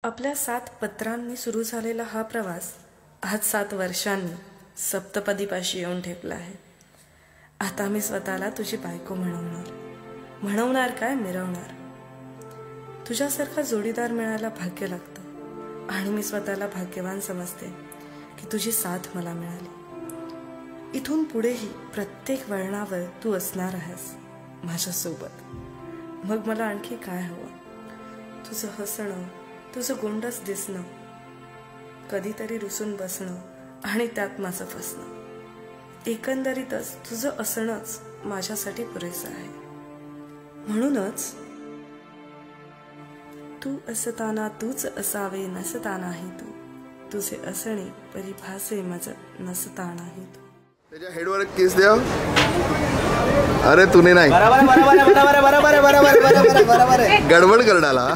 आपल्या 7 पत्रांनी सुरू झालेला हा प्रवास आज 7 वर्षांनी सप्तपदीपाशी येऊन ठेपला आहे। आता मी स्वतःला तुझी बायको म्हणवणार काय, मिरवणार। तुझ्यासारखा जोडीदार मिळायला भाग्य लागतं आणि मी स्वतःला भाग्यवान समजते की तुझी साथ मला मिळाली। इथून पुढेही प्रत्येक वळणावर तू असणार आहेस माझ्यासोबत। मग मला आणखी काय हवं? तुझं हसणं, तुझं गोंडस दिसणं, कधीतरी रुसून बसणं आणि त्यात माझं फसणं। एकंदरीतच तुझं असणंच माझ्यासाठी पुरेसं आहे। म्हणूनच तू असताना तूच असावे, नसतानाही तू, तुझे असणे परिभासे माझं नसतानाही तू। त्याच्या हेडवर किस द्या। अरे तूने नाही गडबड करडाला।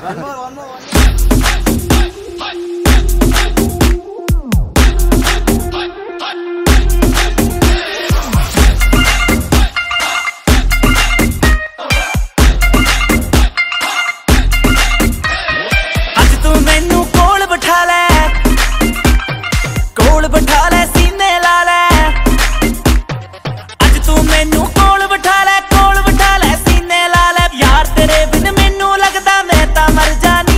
बिठा ले सीने ला ले, अज तू मैनू कोल बिठा ले सीने ला ले। यार तेरे बिन मैनू लगदा मैं तां मर जानी।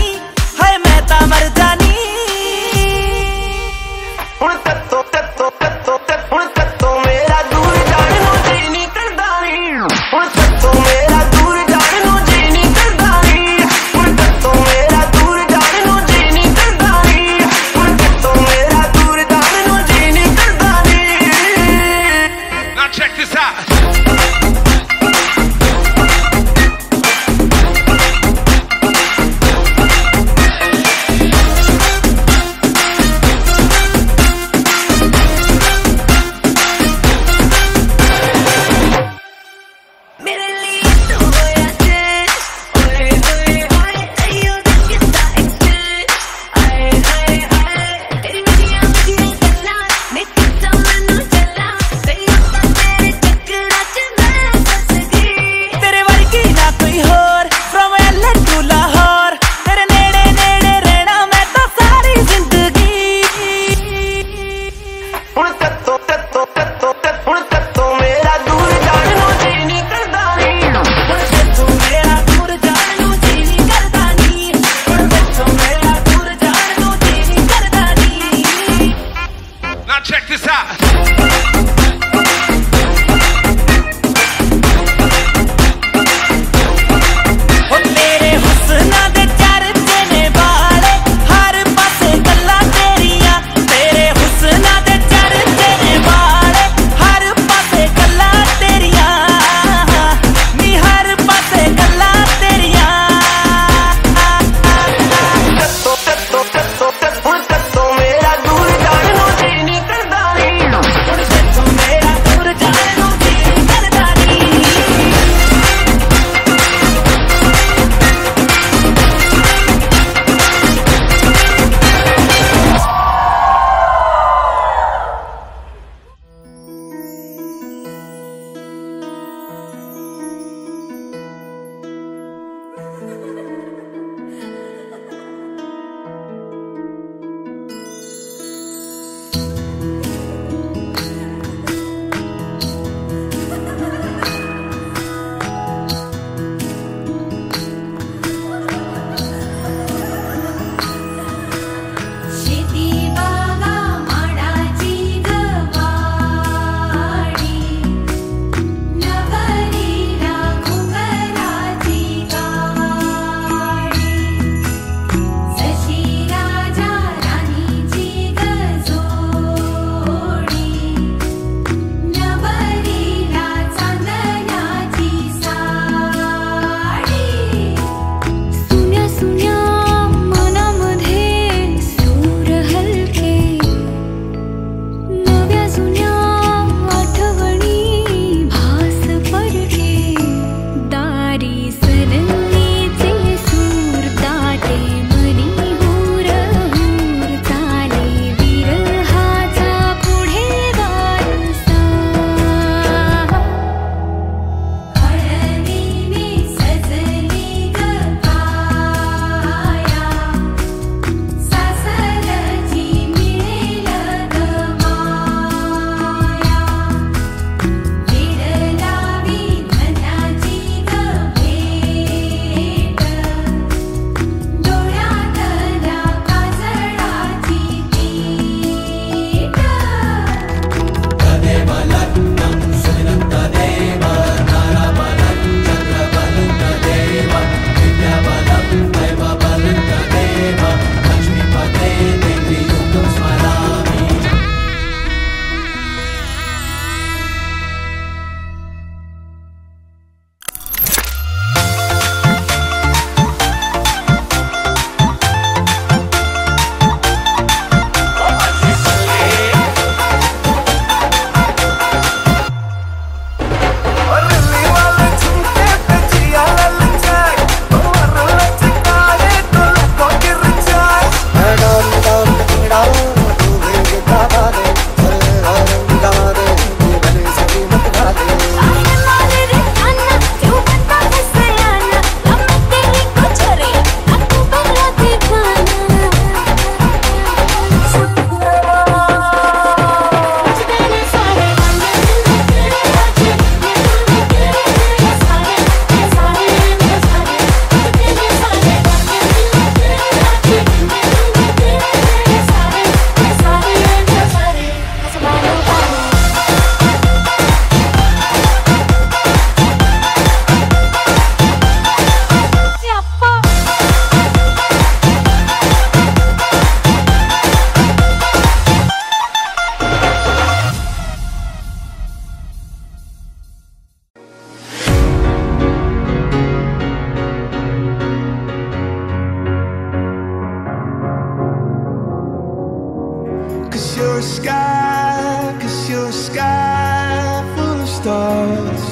'Cause you're a sky, 'cause you're a sky full of stars.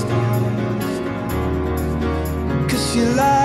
'Cause you lie